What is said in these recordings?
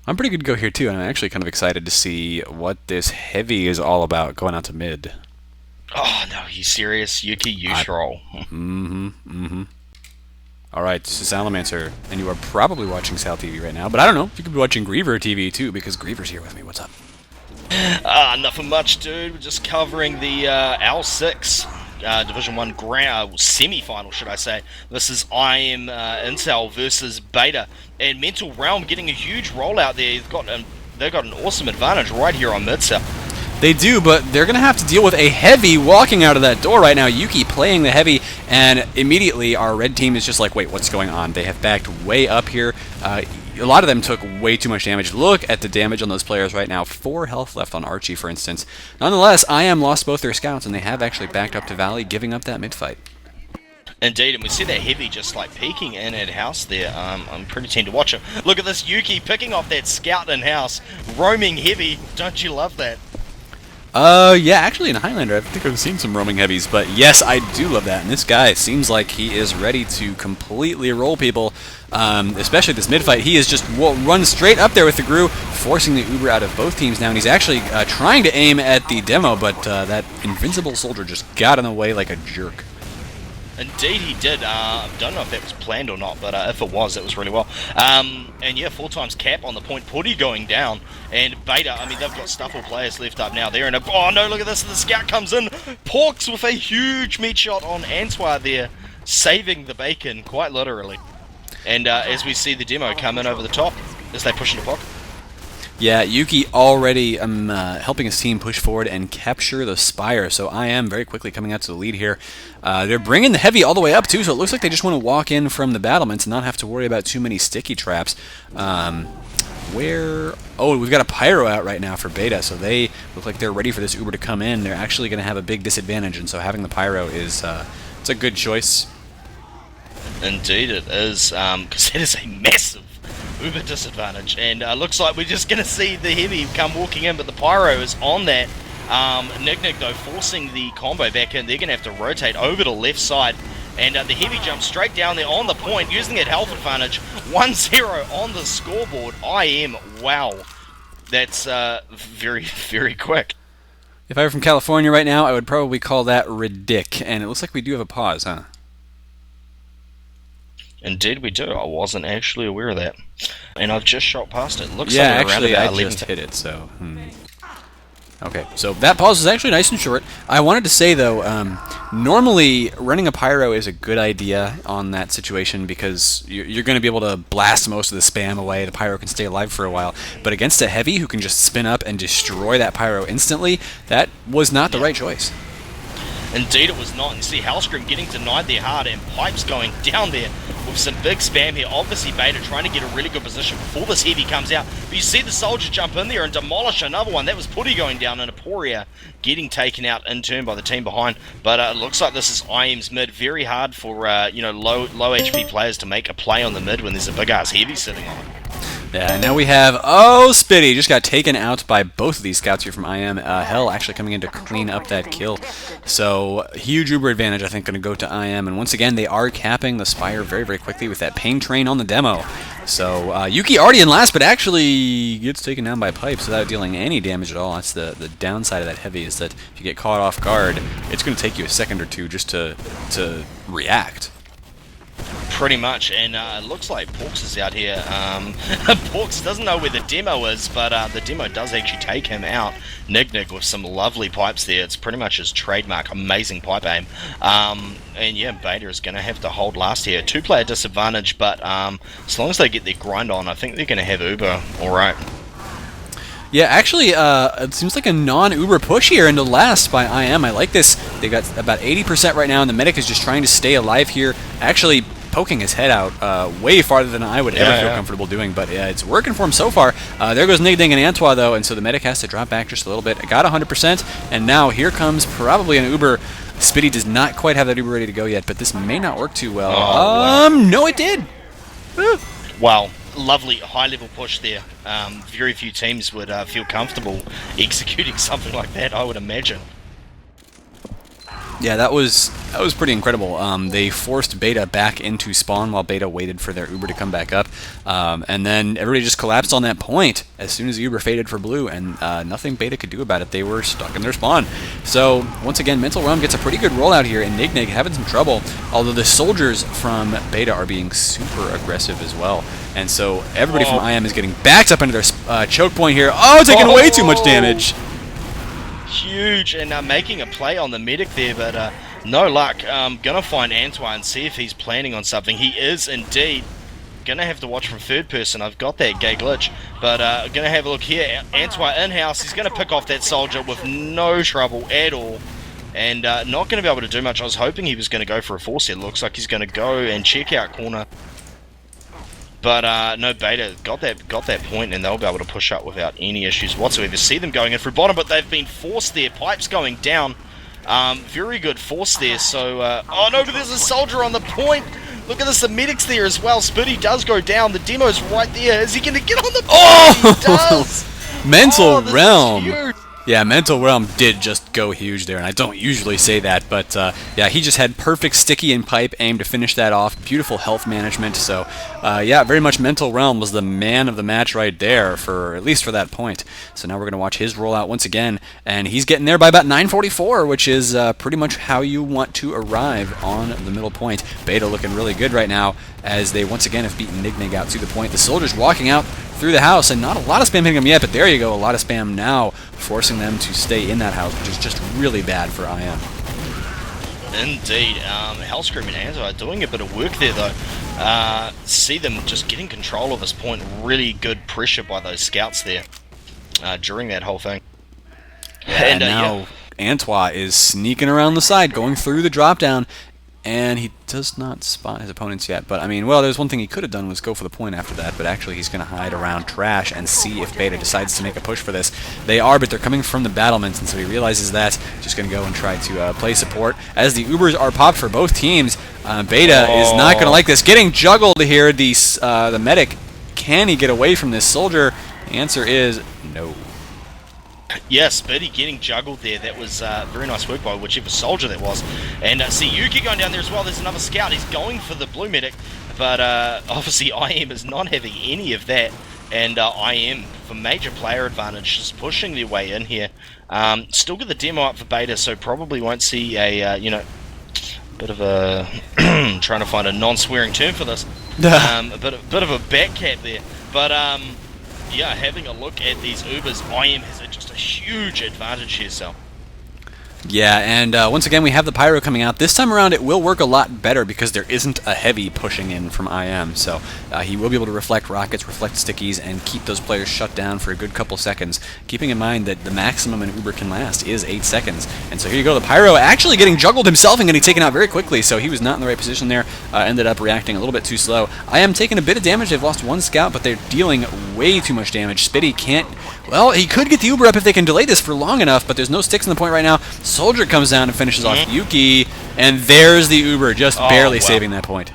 I'm pretty good to go here too, and I'm actually kind of excited to see what this heavy is all about going out to mid. Oh, no, you serious? Yuki, you I, troll. Alright, this is Salamancer, and you are probably watching SalTV right now, but I don't know, you could be watching Greaver TV too, because Greaver's here with me. What's up? Nothing much, dude. We're just covering the OWL6 Division 1 semi-final, should I say. This is IM Intel versus Beta, and Mental Realm getting a huge rollout there. They've got an awesome advantage right here on mid-cell. They do, but they're going to have to deal with a heavy walking out of that door right now. Yuki playing the heavy, and immediately our red team is just like, wait, what's going on? They have backed way up here. A lot of them took way too much damage. Look at the damage on those players right now. 4 health left on Archie, for instance. Nonetheless, IM lost both their scouts, and they have actually backed up to Valley, giving up that mid-fight. Indeed, and we see that heavy just like peeking in at house there. I'm pretty keen to watch him. Look at this Yuki picking off that scout in house, roaming heavy. Don't you love that? Yeah, actually in Highlander, I think I've seen some roaming heavies, but yes, I do love that, and this guy seems like he is ready to completely roll people, especially this mid-fight. He is just run straight up there with the Gru, forcing the Uber out of both teams now, and he's actually trying to aim at the demo, but that invincible soldier just got in the way like a jerk. Indeed he did. Don't know if that was planned or not, but if it was, it was really well. And yeah, 4 times cap on the point. Putty going down. And Beta, I mean, they've got Stuffle players left up now. They're in a... Oh no, look at this. The scout comes in. Porks with a huge meat shot on Antoine there. Saving the bacon, quite literally. And as we see the demo come in over the top, as they push into pocket. Yeah, Yuki already helping his team push forward and capture the Spire, so I am very quickly coming out to the lead here. They're bringing the heavy all the way up, too, so it looks like they just want to walk in from the battlements and not have to worry about too many sticky traps. Oh, we've got a Pyro out right now for Beta, so they look like they're ready for this Uber to come in. They're actually going to have a big disadvantage, and so having the Pyro is it's a good choice. Indeed it is, because it is a massive Uber disadvantage, and looks like we're just going to see the heavy come walking in, but the Pyro is on that. Nick though forcing the combo back in. They're going to have to rotate over to left side, and the heavy jumps straight down there on the point, using that health advantage. 1-0 on the scoreboard. Wow, that's very, very quick. If I were from California right now, I would probably call that ridic, and it looks like we do have a pause, huh? Indeed we do. I wasn't actually aware of that. And I've just shot past it. Looks Yeah, like we're actually, around I about 11. just hit it, so... Okay, so that pause is actually nice and short. I wanted to say, though, normally running a Pyro is a good idea on that situation because you're going to be able to blast most of the spam away. The Pyro can stay alive for a while. But against a Heavy who can just spin up and destroy that Pyro instantly, that was not the right choice. Indeed it was not. And you see Hellscream getting denied there hard, and Pipes going down there with some big spam here. Obviously Beta trying to get a really good position before this heavy comes out. But you see the soldier jump in there and demolish another one. That was Putty going down, and Aporia getting taken out in turn by the team behind. But it looks like this is IM's mid. Very hard for low HP players to make a play on the mid when there's a big ass heavy sitting on it. Yeah, now we have, oh, Spitty just got taken out by both of these scouts here from IM. Hell actually coming in to clean up that kill. So, huge Uber advantage, I think, going to go to IM. And once again, they are capping the Spire very, very quickly with that Pain Train on the demo. So, Yuki already in last, but actually gets taken down by Pipes without dealing any damage at all. That's the downside of that heavy, is that if you get caught off guard, it's going to take you a second or two just to react. Pretty much, and it looks like Porks is out here. Porks doesn't know where the demo is, but the demo does actually take him out. Nick with some lovely pipes there. It's pretty much his trademark, amazing pipe aim. And yeah, Beta is going to have to hold last here. 2-player disadvantage, but as long as they get their grind on, I think they're going to have Uber alright. Yeah, actually, it seems like a non-Uber push here into last by IM. I like this. They got about 80% right now, and the medic is just trying to stay alive here. Actually poking his head out way farther than I would ever feel comfortable doing, but yeah, it's working for him so far. There goes Nigding and Antoine, though, and so the medic has to drop back just a little bit. It got 100%, and now here comes probably an Uber. Spitty does not quite have that Uber ready to go yet, but this may not work too well. Wow. No, it did! Wow. Lovely high-level push there. Very few teams would feel comfortable executing something like that, I would imagine. Yeah, that was pretty incredible. They forced Beta back into spawn while Beta waited for their Uber to come back up, and then everybody just collapsed on that point as soon as the Uber faded for blue, and nothing Beta could do about it. They were stuck in their spawn. So once again, Mental Realm gets a pretty good rollout here, and Nignig having some trouble, although the soldiers from Beta are being super aggressive as well. And so everybody from IM is getting backed up into their choke point here. Oh, taking way too much damage. Huge, and making a play on the medic there, but no luck. Gonna find Antoine, see if he's planning on something. He is indeed. Gonna have to watch from third person. I've got that gay glitch, but gonna have a look here. Antoine in-house, he's gonna pick off that soldier with no trouble at all, and not gonna be able to do much. I was hoping he was gonna go for a force here. Looks like he's gonna go and check out corner. But no, Beta got that point, and they'll be able to push up without any issues whatsoever. See them going in through bottom, but they've been forced there. Pipes going down. Very good force there. So, oh no, but there's a soldier on the point. Look at this, the medic's there as well. Spitty does go down. The demo's right there. Is he going to get on the point? Oh! He does. Mental Realm. Is huge. Yeah, Mental Realm did just go huge there, and I don't usually say that, but yeah, he just had perfect sticky and pipe aim to finish that off. Beautiful health management, so yeah, very much Mental Realm was the man of the match right there, for at least for that point. So now we're going to watch his rollout once again, and he's getting there by about 9:44, which is pretty much how you want to arrive on the middle point. Beta looking really good right now, as they once again have beaten Nignig out to the point. The soldiers walking out through the house, and not a lot of spam hitting them yet, but there you go, a lot of spam now, forcing them to stay in that house, which is just really bad for IM. Indeed. Hellscream and Anzo are doing a bit of work there, though. See them just getting control of this point. Really good pressure by those scouts there during that whole thing. Yeah, and now Antoine is sneaking around the side, going through the drop down, and he does not spot his opponents yet. But, I mean, well, there's one thing he could have done was go for the point after that, but actually he's going to hide around trash and see if Beta decides to make a push for this. They are, but they're coming from the battlements, and so he realizes that. Just going to go and try to play support. As the Ubers are popped for both teams, Beta is not going to like this. Getting juggled here, the medic. Can he get away from this soldier? The answer is no. Yes, Spitty getting juggled there. That was very nice work by whichever soldier that was. And see Yuki going down there as well. There's another scout. He's going for the blue medic. But obviously IM is not having any of that. And IM, for major player advantage, just pushing their way in here. Still got the demo up for Beta, so probably won't see a, bit of a... trying to find a non-swearing term for this. A bit of a backcap there. But... yeah, having a look at these Ubers, IM has just a huge advantage here, so. Yeah, and once again we have the Pyro coming out. This time around it will work a lot better because there isn't a heavy pushing in from IM, so he will be able to reflect rockets, reflect stickies, and keep those players shut down for a good couple seconds, keeping in mind that the maximum an Uber can last is 8 seconds. And so here you go, the Pyro actually getting juggled himself and getting taken out very quickly, so he was not in the right position there, ended up reacting a little bit too slow. IM taking a bit of damage. They've lost one scout, but they're dealing way too much damage. Spitty can't... Well, he could get the Uber up if they can delay this for long enough, but there's no sticks in the point right now. Soldier comes down and finishes off Yuki, and there's the Uber, just barely saving that point.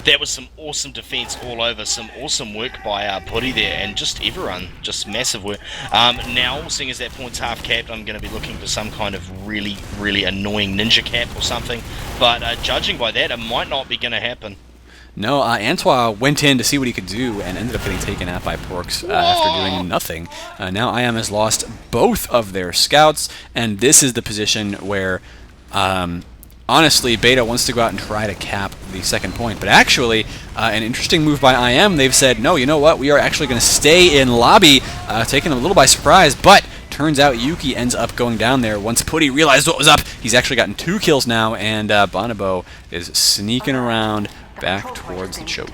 That was some awesome defense all over, some awesome work by Putty there, and just everyone, just massive work. Now, seeing as that point's half capped, I'm going to be looking for some kind of really, really annoying ninja cap or something, but judging by that, it might not be going to happen. No, Antoine went in to see what he could do and ended up getting taken out by Porks after doing nothing. Now IM has lost both of their scouts, and this is the position where, honestly, Beta wants to go out and try to cap the second point. But actually, an interesting move by IM, they've said, no, you know what, we are actually going to stay in lobby, taking them a little by surprise, but... Turns out Yuki ends up going down there. Once Putty realized what was up, he's actually gotten 2 kills now, and Bonobo is sneaking around back towards the choke.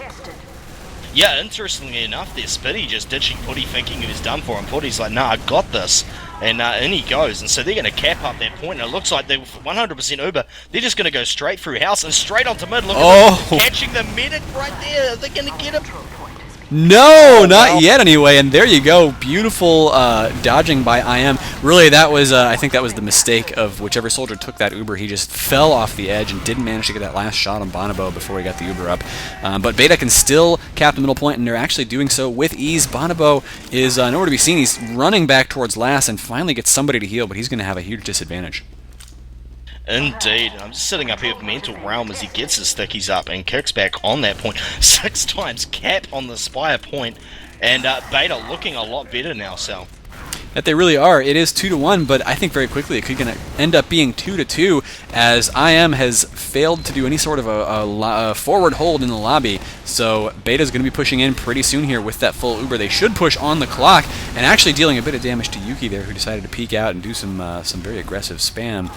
Yeah, interestingly enough, there, Spitty just ditching Putty thinking he was done for, and Putty's like, nah, I got this. And in he goes, and so they're going to cap up that point, and it looks like they're 100% Uber. They're just going to go straight through house and straight onto mid. Look at them, catching the medic right there. Are they going to get him? No, not yet anyway, and there you go. Beautiful dodging by IM. Really, that was, I think that was the mistake of whichever soldier took that Uber. He just fell off the edge and didn't manage to get that last shot on Bonobo before he got the Uber up. But Beta can still cap the middle point, and they're actually doing so with ease. Bonobo is nowhere to be seen. He's running back towards last and finally gets somebody to heal, but he's going to have a huge disadvantage. Indeed. I'm just sitting up here with Mental Realm as he gets his stickies up and kicks back on that point. 6 times cap on the Spire point, and Beta looking a lot better now, Sal. That they really are. It is 2-1, but I think very quickly it could gonna end up being 2-2, as IM has failed to do any sort of a forward hold in the lobby. So Beta's going to be pushing in pretty soon here with that full Uber. They should push on the clock, and actually dealing a bit of damage to Yuki there, who decided to peek out and do some very aggressive spam.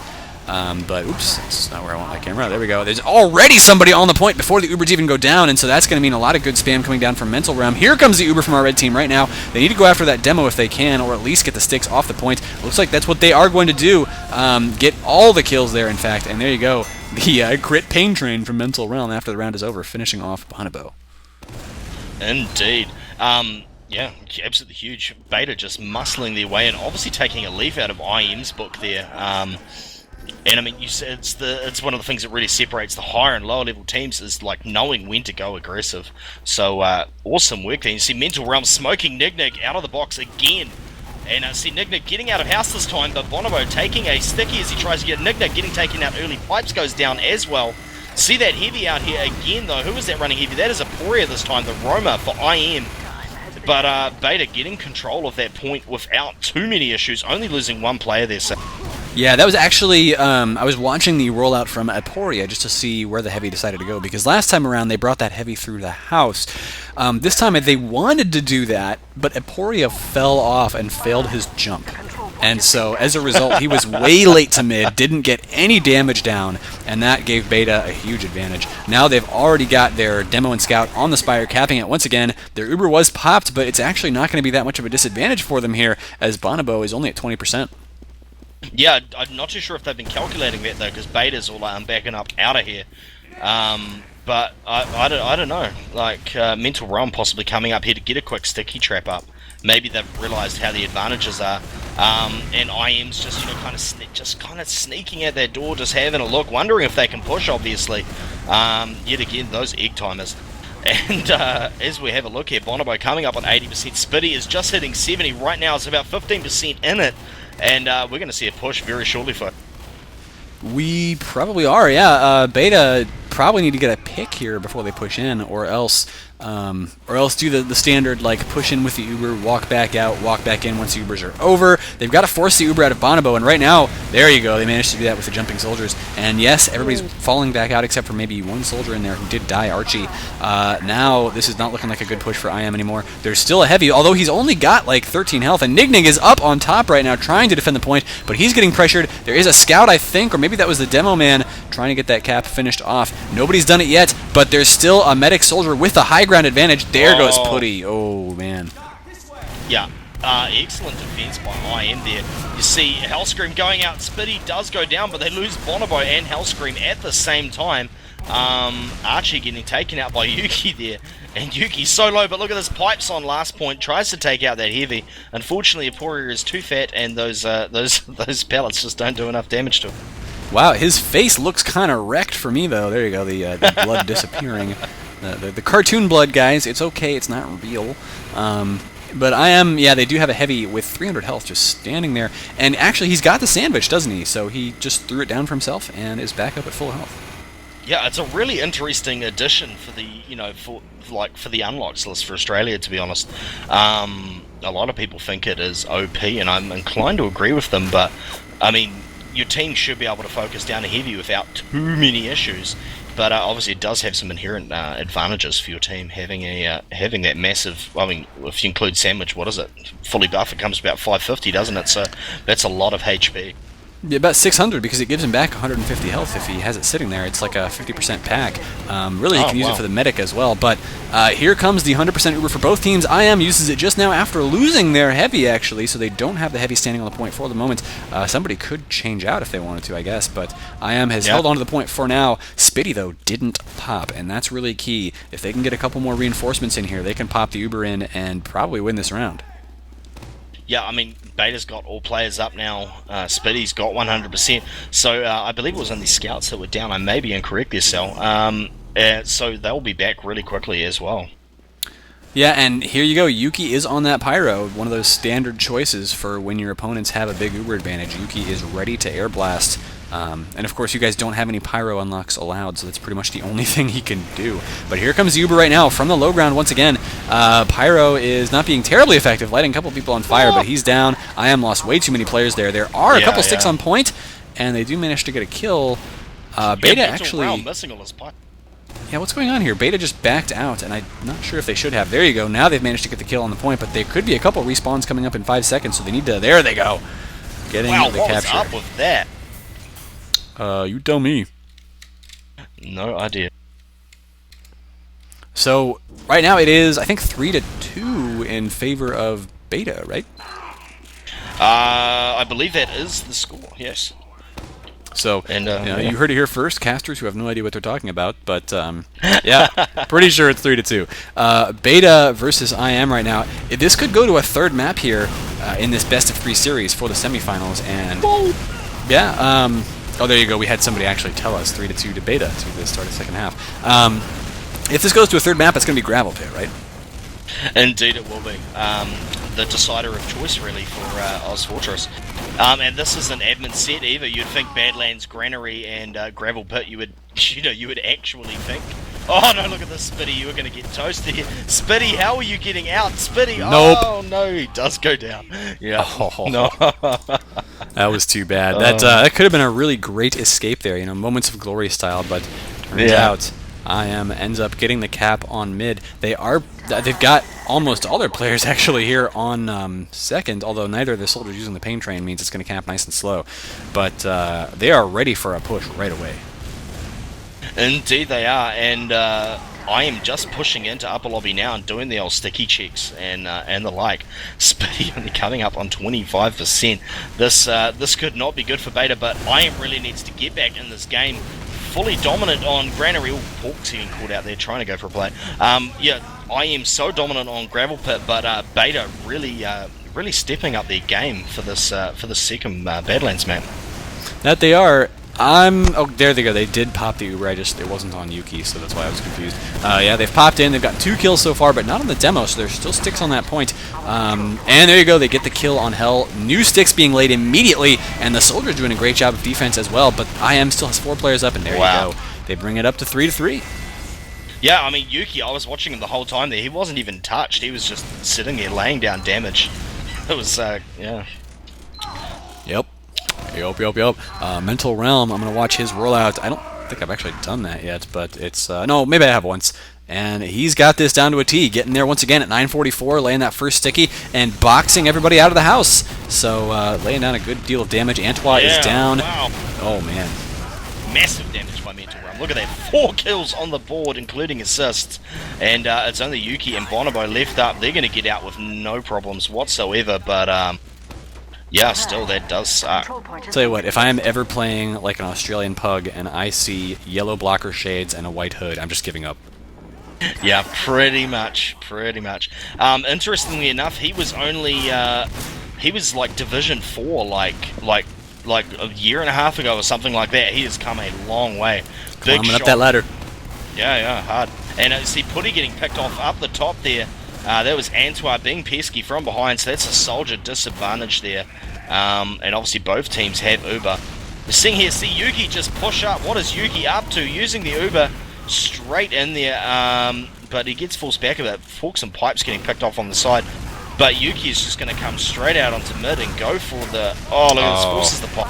But, oops, that's not where I want my camera. There we go. There's already somebody on the point before the Ubers even go down, and so that's going to mean a lot of good spam coming down from Mental Realm. Here comes the Uber from our red team right now. They need to go after that demo if they can, or at least get the sticks off the point. Looks like that's what they are going to do. Get all the kills there, in fact, and there you go. The crit pain train from Mental Realm after the round is over, finishing off Bonobo. Indeed. Yeah, absolutely huge. Beta just muscling their way and obviously taking a leaf out of IM's book there. And I mean, you said it's one of the things that really separates the higher and lower level teams is like knowing when to go aggressive. So awesome work there. You see Mental Realm smoking Nick out of the box again. And see Nick getting out of house this time, but Bonobo taking a sticky as he tries to get Nick getting taken out early. Pipes goes down as well. See that heavy out here again though. Who is that running heavy? That is Aporia this time, the Roma for IM. But Beta getting control of that point without too many issues, only losing one player there. So. Yeah, that was actually, I was watching the rollout from Aporia just to see where the heavy decided to go, because last time around they brought that heavy through the house. This time they wanted to do that, but Aporia fell off and failed his jump. And so, as a result, he was way late to mid, didn't get any damage down, and that gave Beta a huge advantage. Now they've already got their Demo and Scout on the Spire, capping it once again. Their Uber was popped, but it's actually not going to be that much of a disadvantage for them here, as Bonobo is only at 20%. Yeah, I'm not too sure if they've been calculating that, though, because Beta's all backing up out of here. But I don't know. Like, Mental Realm possibly coming up here to get a quick sticky trap up. Maybe they've realised how the advantages are. And IM's just, kind of sneaking at that door, just having a look, wondering if they can push, obviously. Yet again, those egg timers. And as we have a look here, Bonobo coming up on 80%. Spitty is just hitting 70 right now. It's about 15% in it. And we're going to see a push very shortly for it. We probably are, yeah. Beta probably need to get a pick here before they push in, or else do the standard, like, push in with the Uber, walk back out, walk back in once the Ubers are over. They've got to force the Uber out of Bonobo, and right now, there you go, they managed to do that with the jumping soldiers. And yes, everybody's falling back out except for maybe one soldier in there who did die, Archie. Now, this is not looking like a good push for IM anymore. There's still a heavy, although he's only got, like, 13 health, and Nignig is up on top right now trying to defend the point, but he's getting pressured. There is a scout, I think, or maybe that was the demo man trying to get that cap finished off. Nobody's done it yet, but there's still a medic soldier with a high ground advantage. There goes Putty. Oh, man. Yeah. Excellent defense by IM there. You see Hellscream going out. Spitty does go down, but they lose Bonobo and Hellscream at the same time. Archie getting taken out by Yuki there. And Yuki's so low, but look at this. Pipes on last point. Tries to take out that heavy. Unfortunately, Aporia is too fat, and those pellets just don't do enough damage to him. Wow, his face looks kind of wrecked for me, though. There you go, the blood disappearing. The cartoon blood, guys. It's okay. It's not real. But yeah, they do have a heavy with 300 health just standing there. And actually, he's got the sandwich, doesn't he? So he just threw it down for himself and is back up at full health. Yeah, it's a really interesting addition for the, for the unlocks list for Australia, to be honest. A lot of people think it is OP, and I'm inclined to agree with them, but, I mean, your team should be able to focus down a heavy without too many issues. But obviously it does have some inherent advantages for your team, having that massive, I mean, if you include sandwich, what is it? Fully buff, it comes to about 550, doesn't it? So that's a lot of HP. Yeah, about 600, because it gives him back 150 health if he has it sitting there. It's like a 50% pack. Really, you can use it for the medic as well. But here comes the 100% Uber for both teams. IM uses it just now after losing their heavy, actually, so they don't have the heavy standing on the point for the moment. Somebody could change out if they wanted to, I guess, but IM has held on to the point for now. Spitty, though, didn't pop, and that's really key. If they can get a couple more reinforcements in here, they can pop the Uber in and probably win this round. Yeah, I mean, Beta's got all players up now. Spitty's got 100%. So I believe it was only scouts that were down. I may be incorrect there, Sal. So they'll be back really quickly as well. Yeah, and here you go. Yuki is on that Pyro, one of those standard choices for when your opponents have a big Uber advantage. Yuki is ready to air blast And of course, you guys don't have any pyro unlocks allowed, so that's pretty much the only thing he can do. But here comes Uber right now from the low ground once again. Pyro is not being terribly effective, lighting a couple people on fire, but he's down. IM lost way too many players there. There are a couple sticks on point, and they do manage to get a kill. Beta actually... missing all his pipe. Yeah, what's going on here? Beta just backed out, and I'm not sure if they should have. There you go. Now they've managed to get the kill on the point, but there could be a couple respawns coming up in 5 seconds, so they need to... There they go. Getting the capture. What was up with that? You tell me. No idea. So, right now it is, I think, 3-2 in favor of Beta, right? I believe that is the score, yes. So, you heard it here first, casters who have no idea what they're talking about, but yeah, pretty sure it's 3-2. Beta versus IM right now. This could go to a third map here in this best-of-3 series for the semifinals, and yeah, oh, there you go. We had somebody actually tell us 3-2 to Beta to the start of the second half. If this goes to a third map, it's going to be Gravel Pit, right? Indeed it will be. The decider of choice, really, for Oz Fortress. And this is an admin set either. You'd think Badlands, Granary, and Gravel Pit, you would actually think. Oh no, look at this, Spitty, you were going to get toasted here. Spitty, how are you getting out? Spitty, nope. Oh no, he does go down. Yeah. Oh. No. That was too bad. That could have been a really great escape there, moments of glory style, but turns out IM ends up getting the cap on mid. They've got almost all their players actually here on second, although neither of the soldiers using the pain train means it's going to cap nice and slow. But they are ready for a push right away. Indeed they are, and I am just pushing into upper lobby now and doing the old sticky checks and the like. Spitty only coming up on 25%. This could not be good for Beta, but IM really needs to get back in this game. Fully dominant on Granary. Oh, Pork's getting called out there trying to go for a play. Yeah, I am so dominant on Gravel Pit, but Beta really stepping up their game for this second Badlands map. That they are. Oh, there they go. They did pop the Uber. It wasn't on Yuki, so that's why I was confused. Yeah, they've popped in. They've got 2 kills so far, but not on the demo, so there's still sticks on that point. And there you go. They get the kill on Hell. New sticks being laid immediately, and the Soldier's doing a great job of defense as well, but IM still has 4 players up, and there you go. They bring it up to 3-3. Yeah, I mean, Yuki, I was watching him the whole time there. He wasn't even touched. He was just sitting there laying down damage. It was, yeah. Yep. Mental Realm, I'm going to watch his rollout. I don't think I've actually done that yet, but it's... no, maybe I have once. And he's got this down to a T, getting there once again at 9:44, laying that first sticky, and boxing everybody out of the house. So, laying down a good deal of damage. Antoine is down. Wow. Oh, man. Massive damage by Mental Realm. Look at that. 4 kills on the board, including assists. And it's only Yuki and Bonobo left up. They're going to get out with no problems whatsoever, but... yeah, still, that does suck. Tell you what, if I am ever playing like an Australian pug and I see yellow blocker shades and a white hood, I'm just giving up. Yeah, pretty much. Interestingly enough, he was only, he was like Division 4, like a year and a half ago or something like that. He has come a long way. Big Climbing up that ladder. Yeah, hard. And see, Putty getting picked off up the top there. That was Antoine being pesky from behind, so that's a Soldier disadvantage there. And obviously both teams have Uber. The thing here, see Yuki just push up. What is Yuki up to? Using the Uber straight in there, but he gets forced back a bit. Forks and Pipes getting picked off on the side. But Yuki is just going to come straight out onto mid and go for the... Oh, look at this, forces the pop.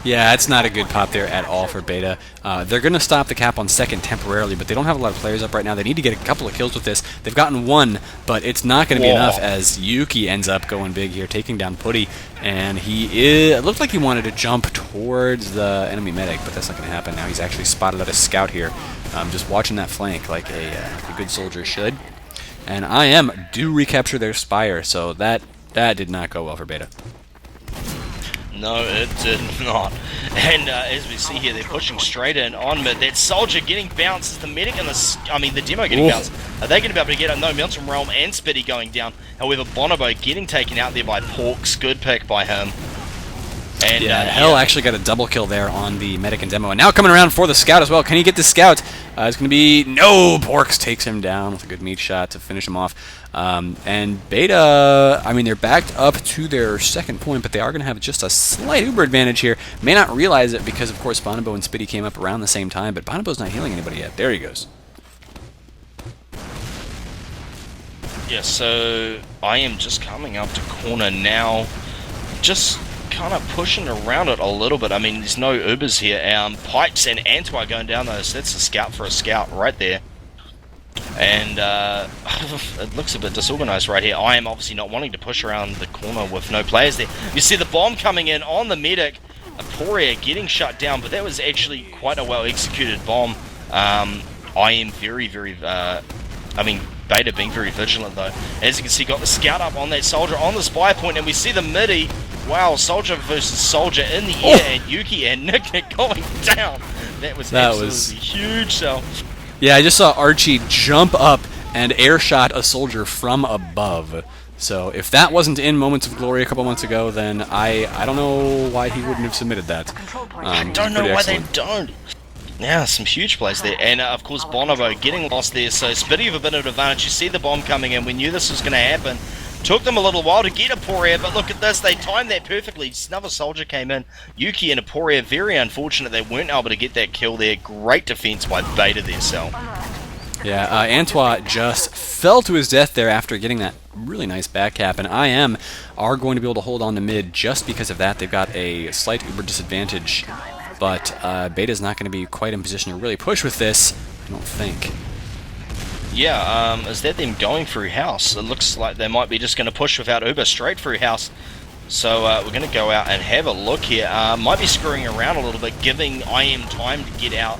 Yeah, it's not a good pop there at all for Beta. They're going to stop the cap on second temporarily, but they don't have a lot of players up right now. They need to get a couple of kills with this. They've gotten 1, but it's not going to be enough as Yuki ends up going big here, taking down Putty. And it looked like he wanted to jump towards the enemy medic, but that's not going to happen. Now he's actually spotted out a scout here, just watching that flank like a good soldier should. And IM do recapture their Spire, so that did not go well for Beta. No, it did not. And as we see here, they're pushing straight in on mid. That Soldier getting bounced. Is the medic and the demo getting bounced? Are they going to be able to get up? No, Mental Realm and Spitty going down. However, Bonobo getting taken out there by Porks. Good pick by him. And yeah, Hell actually got a double kill there on the medic and demo. And now coming around for the scout as well. Can he get the scout? It's going to be... No! Porks takes him down with a good meat shot to finish him off. And Beta, I mean, they're backed up to their second point, but they are going to have just a slight uber advantage here. May not realize it because, of course, Bonobo and Spitty came up around the same time, but Bonobo's not healing anybody yet. There he goes. Yeah, so I am just coming up to corner now. Just kind of pushing around it a little bit. I mean, there's no Ubers here. Pipes and Antwi going down those. That's a scout for a scout right there. And it looks a bit disorganized right here. I am obviously not wanting to push around the corner with no players there. You see the bomb coming in on the medic. Aporia getting shut down, but that was actually quite a well executed bomb. I am very, very... I mean, Beta being very vigilant though. As you can see, got the scout up on that soldier on the spy point, and we see the midi. Wow, soldier versus soldier in the air, and Yuki and Nick going down. That was absolutely huge. So, yeah, I just saw Archie jump up and air shot a soldier from above. So if that wasn't in Moments of Glory a couple months ago, then I don't know why he wouldn't have submitted that. I don't know why they don't. Yeah, some huge plays there. And, of course, Bonobo getting lost there. So, Spitty with a bit of advantage. You see the bomb coming in. We knew this was going to happen. Took them a little while to get Aporia, but look at this. They timed that perfectly. Another soldier came in. Yuki and Aporia, very unfortunate. They weren't able to get that kill there. Great defense by Beta there, Sal. Yeah, Antwa just fell to his death there after getting that really nice back cap, and IM are going to be able to hold on to mid just because of that. They've got a slight uber disadvantage. But Beta's not going to be quite in position to really push with this, I don't think. Yeah, is that them going through house? It looks like they might be just going to push without Uber straight through house. So we're going to go out and have a look here. Might be screwing around a little bit, giving IM time to get out.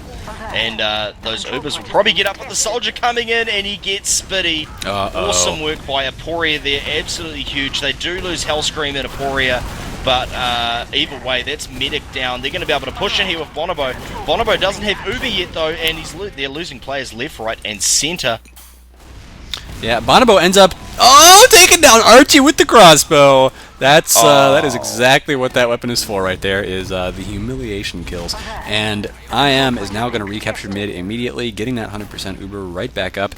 And those Ubers will probably get up with the soldier coming in, and he gets Spitty. Awesome work by Aporia there, absolutely huge. They do lose Hellscream and Aporia. But either way, that's medic down. They're going to be able to push in here with Bonobo. Bonobo doesn't have Uber yet, though, and they're losing players left, right, and center. Yeah, Bonobo ends up taking down Archie with the crossbow. That is exactly what that weapon is for right there, is the humiliation kills. And IM is now going to recapture mid immediately, getting that 100% Uber right back up.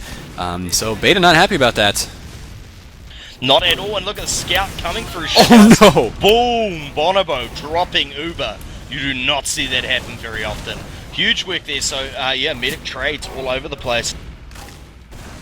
So Beta not happy about that. Not at all, and look at the scout coming through. Oh no! Boom! Bonobo dropping Uber. You do not see that happen very often. Huge work there, so yeah, medic trades all over the place.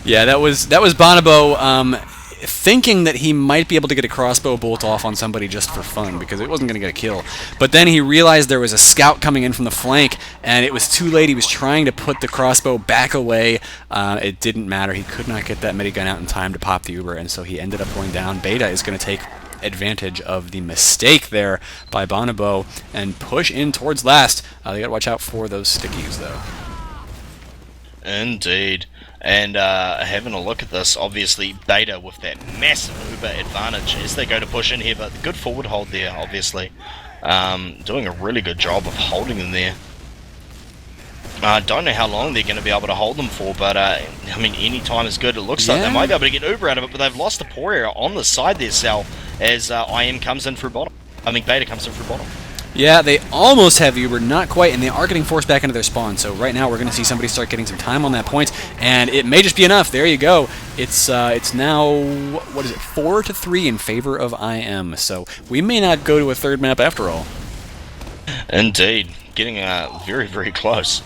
Yeah, that was Bonobo thinking that he might be able to get a crossbow bolt off on somebody just for fun, because it wasn't going to get a kill. But then he realized there was a scout coming in from the flank, and it was too late. He was trying to put the crossbow back away. It didn't matter. He could not get that minigun out in time to pop the Uber, and so he ended up going down. Beta is going to take advantage of the mistake there by Bonobo and push in towards last. They got to watch out for those stickies, though. Indeed. And having a look at this, obviously Beta with that massive Uber advantage as they go to push in here, but good forward hold there, obviously. Doing a really good job of holding them there. Don't know how long they're going to be able to hold them for, but I mean, any time is good. It looks like they might be able to get Uber out of it, but they've lost the Poirier on the side there, Sal, as IM comes in through bottom. I mean, Beta comes in through bottom. Yeah, they almost have the Uber, not quite, and they are getting forced back into their spawn. So right now we're going to see somebody start getting some time on that point, and it may just be enough. There you go. It's now, what is it, 4-3 in favor of IM. So we may not go to a third map after all. Indeed. Getting very, very close.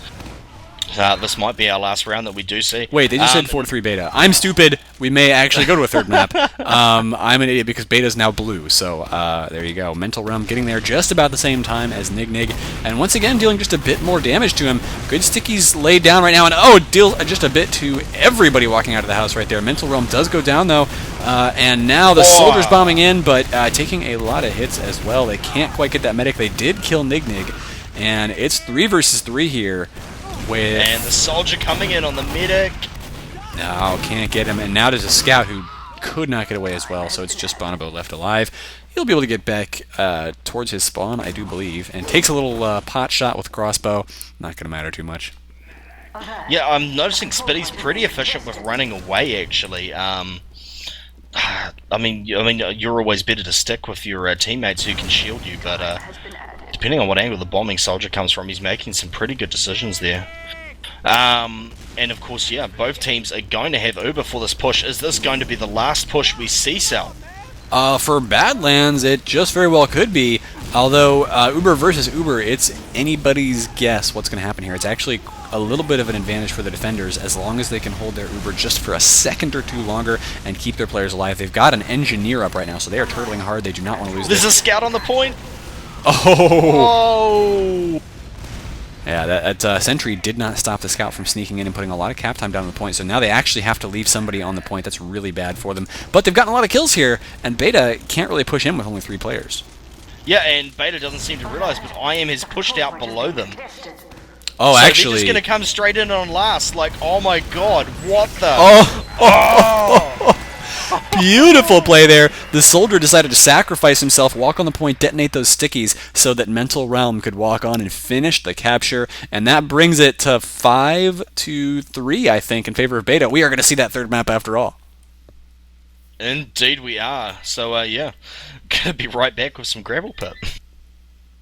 This might be our last round that we do see. Wait, they just said 4-3 Beta. I'm stupid. We may actually go to a third map. I'm an idiot because Beta's now blue. So there you go. Mental Realm getting there just about the same time as Nig. And once again, dealing just a bit more damage to him. Good stickies laid down right now. And deals just a bit to everybody walking out of the house right there. Mental Realm does go down, though. And now the soldiers bombing in, but taking a lot of hits as well. They can't quite get that medic. They did kill Nig. And it's 3 versus 3 here. And the soldier coming in on the medic. No, can't get him. And now there's a scout who could not get away as well, so it's just Bonobo left alive. He'll be able to get back towards his spawn, I do believe, and takes a little pot shot with crossbow. Not going to matter too much. Yeah, I'm noticing Spitty's pretty efficient with running away, actually. I mean, you're always better to stick with your teammates who can shield you, but depending on what angle the bombing soldier comes from, he's making some pretty good decisions there. And of course, yeah, both teams are going to have Uber for this push. Is this going to be the last push we see, Sal? For Badlands, it just very well could be. Although, Uber versus Uber, it's anybody's guess what's going to happen here. It's actually a little bit of an advantage for the defenders as long as they can hold their Uber just for a second or two longer and keep their players alive. They've got an engineer up right now, so they are turtling hard. They do not want to lose There's this. a scout on the point. Oh! Yeah, that sentry did not stop the scout from sneaking in and putting a lot of cap time down on the point, so now they actually have to leave somebody on the point. That's really bad for them. But they've gotten a lot of kills here, and Beta can't really push in with only 3 players. Yeah, and Beta doesn't seem to realize, but IM has pushed out below them. Oh, so actually... they're just going to come straight in on last. Like, oh my god, what the... Oh! Beautiful play there. The soldier decided to sacrifice himself, walk on the point, detonate those stickies so that Mental Realm could walk on and finish the capture. And that brings it to 5-3, I think, in favor of Beta. We are going to see that third map after all. Indeed we are. So, yeah, going to be right back with some Gravel Pit.